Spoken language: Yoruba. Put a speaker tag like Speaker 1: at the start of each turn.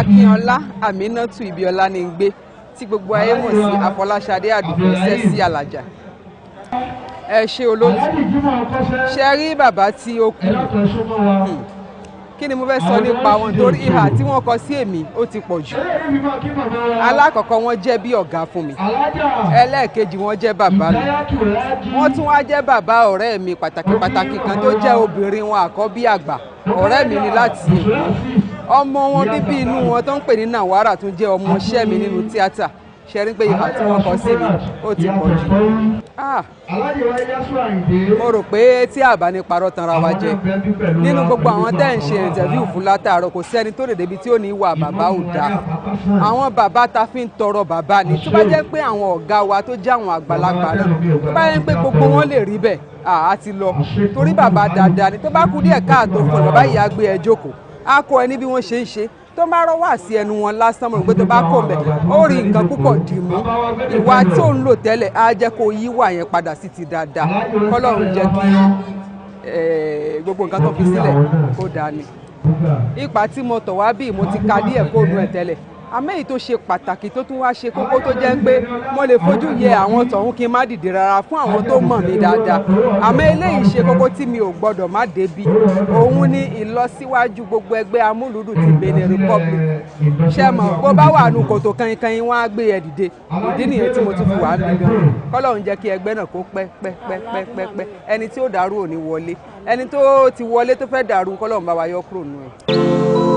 Speaker 1: Akínọlá Aminatu Ibiola ní gbé tí gbogbo ayé mọ̀ sí Afọláṣadé Àdùfẹ́ sí Àlàjà. Ẹ ṣé olóòtú, ṣe rí bàbá tí ó kú kí ni mo fẹ́ sọ nípa wọn torí ìhà tí wọ́n kọ sí èmi ó ti pọ̀ jù. Alákọ̀ọ́kọ́ wọ́n jẹ́ bí ọ̀gá fún mi, ẹlẹ́ẹ̀kejì wọ́n jẹ́ bàbá mi, wọ́n tún wá jẹ́ bàbá ọ̀rẹ́ mi pàtàkì kan tó jẹ́ obìnrin wọn àkọ́bí àgbà, ọ̀rẹ́ mi ni láti Èkó. Ọmọ wọn bíbí inú wọn tó ń pè ní Nàwárà tún jẹ́ ọmọọṣẹ́ mi nínú tíátà. Ṣe rí pé ìhà tí wọ́n kọ sí mi ó ti pọ̀ jù. Mo rò pé tí àbá ní parọ́ tanra wa jẹ nínú gbogbo àwọn tẹ́ ń ṣe interview fún látàárọ̀ kò sẹ́ni tó lè débi tí ó ní ìwà bàbá ò dáa. Àwọn bàbá ta fi ń tọrọ bàbá ni tó bá jẹ́ pé àwọn ọ̀gá wa tó jẹ́ àwọn àgbàlagbà náà tó bá jẹ́ pé gbogbo wọn lè rí bẹ́ẹ̀ á ti lọ torí bàbá dáadáa ni tó bá kú díẹ̀ káàtó fún ẹ bàbá yìí á gbé ẹ jókòó á kọ́ ẹ ní bí wọ́n ṣe ń ṣe tó bá rọ́ wà sí ẹnu wọn lásán mo rò pé tó bá kò mbẹ̀ ó rí nǹkan púpọ̀ dì mú ìwà tó ń lò tẹ́lẹ̀ á jẹ́ kó yí wà yẹn padà sí ti dáadáa kọ́lọ́run jẹ́ kí gbogbo nǹkan tó fi sílẹ̀ kó dáa ni. Ipa tí mo tọ̀ wá bí mo ti ka díẹ̀ kó nu ẹ̀ tẹ́lẹ̀ àmọ́ èyí tó ṣe pàtàkì tó tún wá ṣe kókó tó jẹ́ pé mo lè fojú yẹ àwọn tọ̀hún kí n má dìde rárá fún àwọn tó mọ̀ mí dáadáa àmọ́ eléyìí ṣe kókó tí mi ò gbọ́dọ̀ má débi òun ni ìlọsíwájú gbogbo ẹgbẹ́ amúlùúdùn ti Benin Republic ṣe mọ̀ bó bá wà nù kòtò kankan wọn á gbé ẹ dìde ìdí nìyẹn tí mo tún fi wà á mi gan kọ́lọ́run jẹ́ kí ẹgbẹ́ náà kó pẹ́ ẹni tí ó dàrú ò ní wọlé ẹni tó ti wọlé tó fẹ́ dàrú kọ́lọ́run bá wa yọ kúrò nù ẹ̀.